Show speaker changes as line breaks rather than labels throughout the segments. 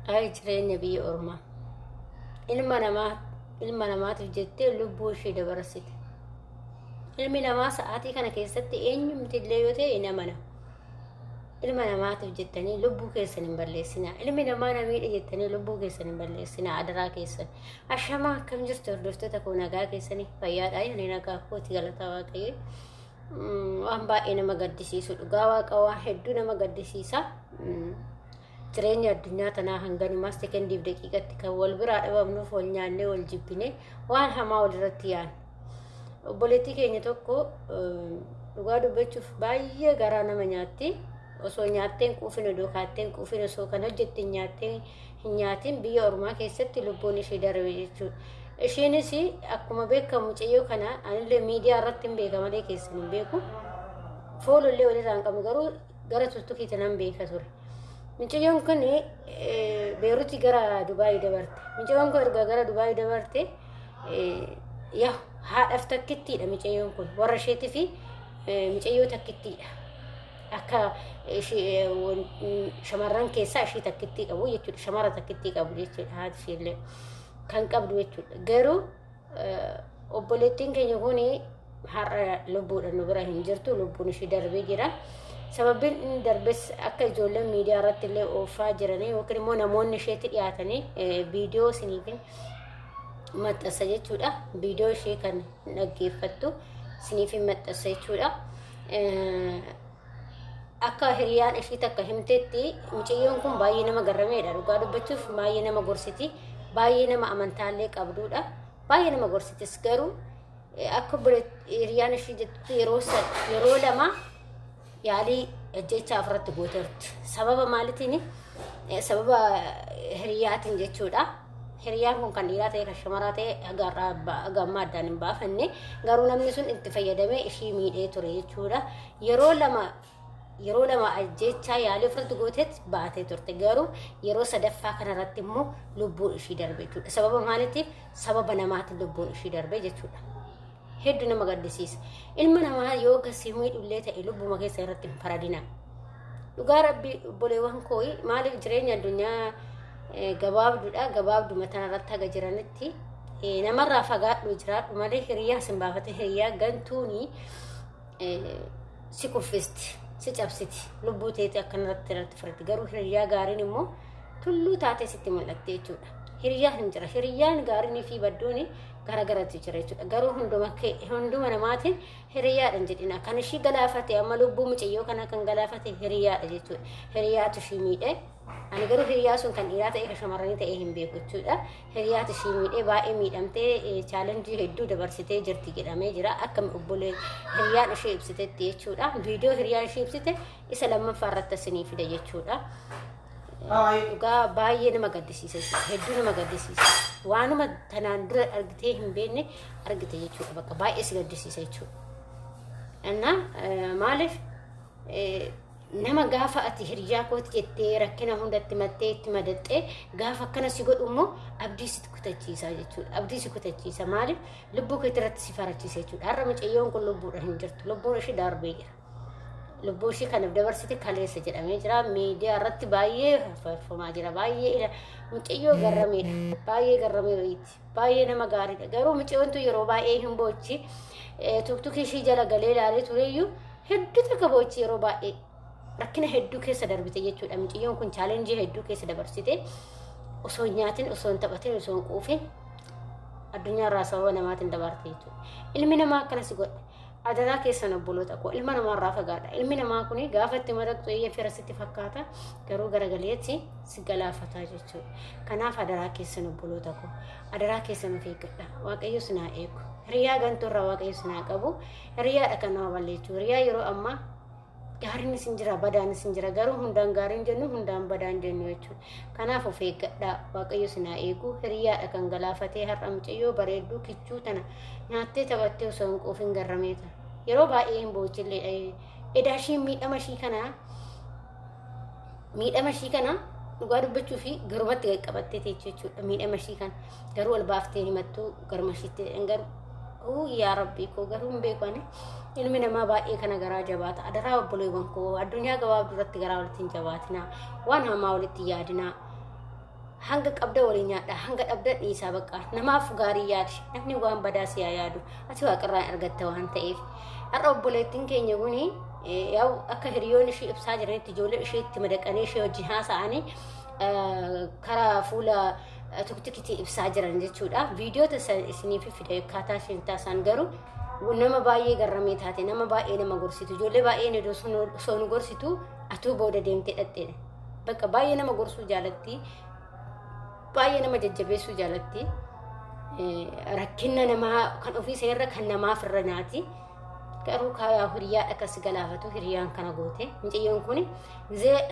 Ay jireenya biyya ormaa ilma namaatiif jettee lubbuu ishee dabarsite. Ilmi namaa sa'aatii kana keessatti eenyumti illee yoo ta'e hin amana. Ilma namaatiif jettanii lubbuu keessan hin balleessinaa. Ilmi namaa namiidha jettanii lubbuu keessan hin balleessinaa. Adaraa keessan. Ashamaa akkam jirtu hordoftoota koo nagaa keessanii fayyaadhaa inni nagaa kooti galataa waaqayyo. Waan baay'ee nama gaddisiisu dhugaa waaqa waan hedduu nama gaddisiisa. Jireenya addunyaa tanaa hanganumaas sekondiif daqiiqatti kan wal biraa dhabamnuuf wal nyaannee wal jibbine waan hamaa walirratti yaadna. Obboleettii keenya tokko dhugaa dubbachuuf baay'ee garaa nama nyaatti. Osoo nyaatteen quufin odoo kaatteen quufin osoo kan hojjette nyaatteen hin nyaatin biyya ormaa keessatti lubbuun ishee darbe jechuudha. Isheenis akkuma beekamu mucayyoo kana anillee miidiyaa irratti hin beeka malee keessan hin beeku. Foolollee walirraa hin qabnu garuu gara tuttukiitti nan beeka ture. Mucayyoon kun Beeruutii gara Dubaayii dabarte. Mucayyoon kun erga gara Dubaayii dabarte yaa haadhaaf takkittiidha mucayyoon kun. Warra isheetii fi mucayyoo takkittiidha. Akka shamarran keessaa ishee takkittii qabu jechuudha. Shamara takkittii qabu jechuudha. Haati isheellee kan qabdu jechuudha. Garuu obboleettiin keenya kun har'a lubbuudhaan nu bira hin jirtu. Lubbuun ishee darbee jira. Sababiin inni darbes akka ijoolleen miidiyaa irratti illee oofaa jiranii yookiin immoo namoonni isheetti dhiyaatanii viidiyoo isiniif maxxansa jechuudha. Viidiyoo ishee kan dhaggeeffattu isiniif maxxansa jechuudha. Akka hiriyaan ishee takka himteetti mucayyoon kun baay'ee nama garrameedha. Dhugaa dubbachuuf baay'ee nama gorsiti. Baay'ee nama amantaallee qabduudha. Baay'ee nama gorsitis garuu akka hiriyaan ishee jettu yeroo lama yaalii ajjecha afratti gooteerti. Sababa maalitiin? Sababa hiriyaatiin jechuudha. Hiriyaan kun kan dhiiraa ta'e kan shamaraa ta'e agamma addaan hin baafanne garuu namni sun itti fayyadamee ishii miidhee ture jechuudha. Yeroo lama ajjechaa yaalii ofirratti gooteetti baatee turte garuu yeroo sadaffaa kanarratti immoo lubbuun ishii darbe jechuudha. Sababa maaliitiif? Sababa namaatiin lubbuun ishii darbe jechuudha. Hedduu nama gaddisiisa. Ilma namaa yoo gasii miidhullee ta'e lubbuma keessa irratti hin faradina. Dhugaa rabbii obboleewwan koo maaliif jireenya addunyaa gabaabduudha. Gabaabduma tanarratti haga jiranitti namarraa fagaadhu jiraadhu malee hiriyaa sin baafate hiriyaa gantuuni si kuffisti. Si cabsiti lubbuu teeti akkanarratti irratti fudhatti garuu hiriyaa gaariin immoo tulluu taatee sitti mul'atte jechuudha. Hiriyaan hin jira. Hiriyaan gaariin fi badduun garagaraatti jira jechuudha. Garuu hunduma namaatiin hiriyaadhaan jedhina. Kan ishii galaafate amma lubbuu mucayyoo kana kan galaafate hiriyaadha jechuudha. Hiriyaatu ishii miidhe. Ani garuu hiriyaa sun kan dhiiraa ta'e kan shamarranii ta'e hin beeku jechuudha. Hiriyaatu ishii miidhe baay'ee miidhamtee chaalenjii hedduu dabarsitee jirti jedhamee jira. Akka obbolee hiriyaan ishee ibsitetti jechuudha. Viidiyoo hiriyaan ishee ibsite isa lammaffaa irratti isinii fida jechuudha. Dhugaa baay'ee nama gaddisiisa jechuudha. Hedduu nama gaddisiisa. Waanuma tanaan dura argitee hin beekne argite jechuudha. Bakka baay'ee si gaddisiisa jechuudha. Maaliif nama gaafa ati hiriyaa kooti jettee rakkina hundatti mattee itti madaxxee gaafa akkana si godhu immoo abdii si kutachiisa jechuudha. Abdii si kutachiisa maaliif lubbuu kee irratti si farachiisa jechuudha. Har'a mucayyoon kun lubbuudhaan hin jirtu. Lubbuun ishee darbee jira. Lubbuu ishee kanaaf dabarsite kaleessa jedhamee jira. Miidiyaa irratti baay'ee farfamaa jira. Baay'ee mucayyoo garrameedha. Baay'ee garramee wayiiti. Baay'ee nama gaariidha. Garuu mucayyoon tun yeroo baay'ee hin boochi. Tuktukii ishee jala galee ilaalee tureyyuu hedduu takka boochi yeroo baay'ee. Rakkina hedduu keessa darbite jechuudha. Mucayyoon kun chaalenjii hedduu keessa dabarsite osoo nyaatin, osoo hin taphatin, osoo hin quufin addunyaa irraa sababa namaatiin dabarte jechuudha. Ilmi namaa akkanas godha. Adaraa keessan obboloota koo ilma namaa irraa fagaadha. Ilmi namaa kun gaafa itti madaqxu eeyya fira sitti fakkaata garuu garagaleetti si galaafata jechuudha. Kanaaf adaraa keessan obboloota koo adaraa keessan of eeggadha. Waaqayyo sinaa eegu. Hiriyaa gantuu irraa waaqayyo sinaa qabu. Hiriyaadha kan nama balleessu. Hiriyaa yeroo ammaa gaariin isin jira badaan isin jira garuu hundaan gaariin jennu hundaan badaan jennu jechuudha. Kanaaf of eeggadhaa waaqayyo sinaa eegu. Hiriyaadha kan galaafatee har'a mucayyoo bareedduu kichuu tana nyaattee taphattee osoo hin quufin garrameeta. Yeroo baay'ee hin boochillee edaa ishii miidhama ishii kana dhugaa dubbachuu fi garumatti qaqqabattee teechu jechuudha. Miidhama ishii kana garuu ol baaftee himattuu garuma ishiitti garuu yaa rabbii koo garuu hin beekani. Ilmi namaa baay'ee kana garaa jabaata. Adaraa obboleewwan koo addunyaa gabaabduu irratti garaa walitti hin jabaatinaa. Waan hamaa walitti yaadinaa. hanga qabda waliin nyaadha hanga dhabda dhiisaa bakka namaaf gaarii yaadi namni waan badaa siyaa yaadu ati waaqarraa argatta waan ta'eef har'a obboleettiin keenya kuni yaw akka hiriyoon ishee ibsaa jiranitti ijoollee isheetti madaqanii ishee wajjin haasa'anii karaa fuula tiktikii ibsaa jiran jechuudha viidiyoo isiniif fide akkaataa isheen taasisan garuu nama baay'ee garramee taate nama baay'ee nama gorsitu ijoollee baay'een iddoo soonu gorsitu atuu booda deemtee dhadheedha bakka baay'ee nama gorsuu jaalatti baay'ee nama jajjabeessuu jaalatti rakkina namaa kan ofii seerra kan namaaf irra nyaati garuu kaayaa hiriyaa akkas galaafatu hiriyaan kana goote mucayyoon kun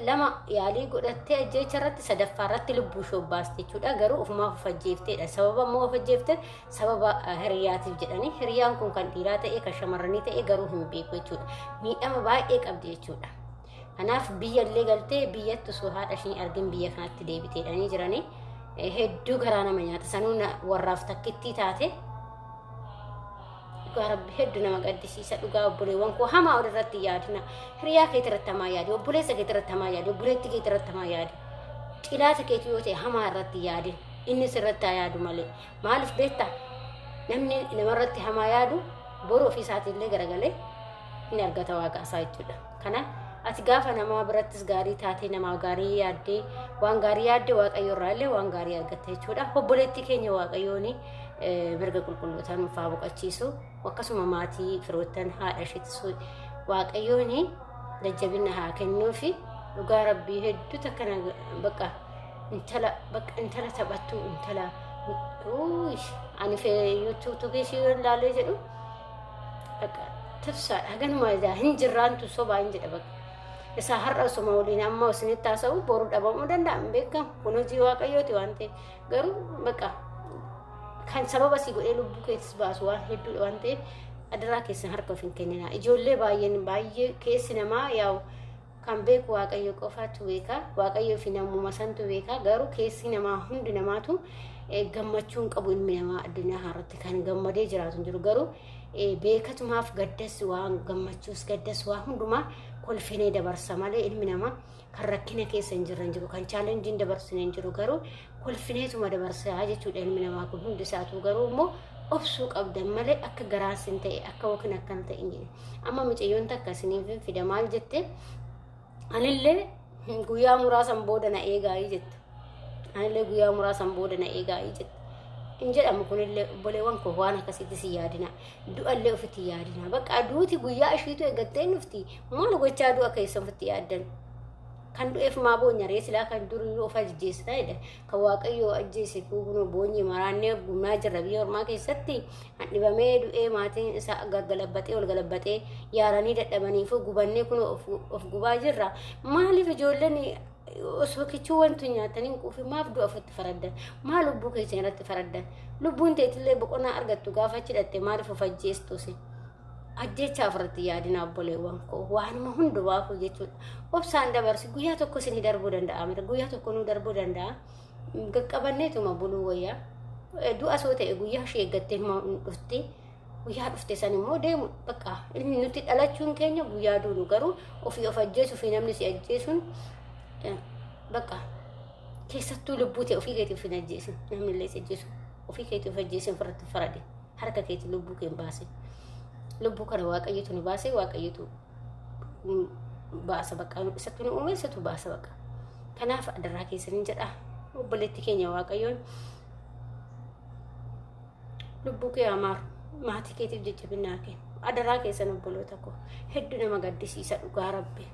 lama yaalii godhattee ajjeecha irratti sadaffaa irratti lubbuu shobbaasti jechuudha garuu ofumaaf ufajjeefteedha sababa immoo ufajjeefte sababa hiriyaatiif jedhanii hiriyaan kun kan dhiiraa ta'e kan shamarranii ta'e garuu hin beeku jechuudha miidhama baay'ee qabdi jechuudha kanaaf biyya illee galtee biyyatti osoo haadha ishee argin biyya kanatti deebiteedhanii jiranii hedduu garaa nama nyaata sanuun warraaf takkittii taate garabbi hedduu nama gaddisiisa dhugaa obboleewwan koo hamaa walirratti yaadina hiriyaa kee irratti hamaa yaadi obboleessa kee irratti hamaa yaadi obboleetti kee irratti hamaa yaadi cilaata keetu yoo ta'e hamaa irratti yaadi inni sirratti haa yaadu malee maaliif beektaa namni namarratti hamaa yaadu boru ofii isaatiillee garagalee inni argata waaqa isaa jechuudha kana ati gaafa namaa birattis gaarii taatee namaa gaarii yaaddee waan gaarii yaadde waaqayyo irraallee waan gaarii argatte jechuudha obboleetti keenya waaqayyooni mirga qulqullootaan nuufaa boqachiisu akkasuma maatii firoottan haadha isheettis waaqayyooni jajjabina haa kennuufi dhugaa rabbii hedduu takkana bakka intala taphattu intala ani yuutuubii ishee ilaalee jedhu bakka tafsaadha ganuma hin jirraantu sobaa hin jedha bakka isa har'a osuma waliin amma isinitti haasa'u boru dhabamuu danda'an beekamu kun hojii waaqayyooti waan ta'eef garuu bakka kan sababa si godhee lubbuu keessis baasu waan hedduudha waan ta'eef adaraa keessan harka of hin kennina ijoollee baay'ee keessi namaa yaa'u kan beeku waaqayyo qofaatu beeka waaqayyo fi namuma santu beeka garuu keessi namaa hundi namaatu gammachuun qabu ilmi namaa addunyaa irratti kan gammadee jiraatu jiru garuu beekatumaaf gaddas waan gammachuus gaddas waa hundumaa kolfinee dabarsa malee ilmi namaa kan rakkina keessa hin jiru kan chaalenjiin dabarsine hin jiru garuu kolfineetuma dabarsaa jechuudha ilmi namaa kun hundi isaatu garuu immoo obsuu qabdan malee akka garaasin ta'e akka wakin akkan ta'e hin amma mucayyoon takka isiniif fida maal jette anillee guyyaa muraasan booda na eegaayii jette anillee guyyaa muraasan booda na eegaayii jette in jedhamu kunillee obboleewwan koo waan akkasitti si yaadina du'allee ofitti yaadina bakka aduuti guyyaa ishiitu eeggattee nufti maal gochaa du'a keessan ofitti yaaddan kan du'eef maa boonya reesilaa kan durii of ajjeessaa jedha kan waaqayyoo ajjeese kuugunoo boonyi maraannee gumaa jirra biyya ormaa keessatti dhibamee du'ee maatiin isaa gaggalabbatee ol galabbatee yaaranii dadhabaniif gubannee kun of gubaa jirra maaliif ijoolleen osoo kichuu wantu nyaatanii quufi maaf du'a ofitti faraddan maal lubbuu keessa irratti faraddan lubbuun teetillee boqonnaa argattu gaafa chidhatte maaliif of ajjeestuusi ajjeechaaf irratti yaadina obboleewwan koo waanuma hundumaafuu jechuudha obsaan dabarsi guyyaa tokko isinii darbuu danda'a mira guyyaa tokko nuu darbuu danda'a qaqqabanneetuma buluu wayyaa du'a soo ta'e guyyaa ishee eeggattee dhufti guyyaa dhufte san immoo deemu bakka ilmi nuti dhalachuun keenya guyyaa duunu garuu ofii of ajjeesu fi namni si ajjeesuun bakka keessattuu lubbuu ta'e ofii keetii of hin ajjeesin namni illee si ajjeesu ofii keetii of ajjeesin irratti farade harka keetii lubbuu kee hin baase lubbuu kana waaqayyotu nu baase waaqayyotu baasa bakka isatti nu uumeessatu baasa bakka kanaaf adaraa keessaniin jedha obboleetti keenya waaqayyoon lubbuu kee amaaru maatii keetiif jajjabinaa kee adaraa keessan obboloota koo hedduu nama gaddisiisa dhugaa rabbi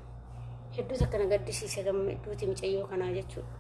hedduu akkana gaddisiisa gamma hedduuti mucayyoo kanaa jechuudha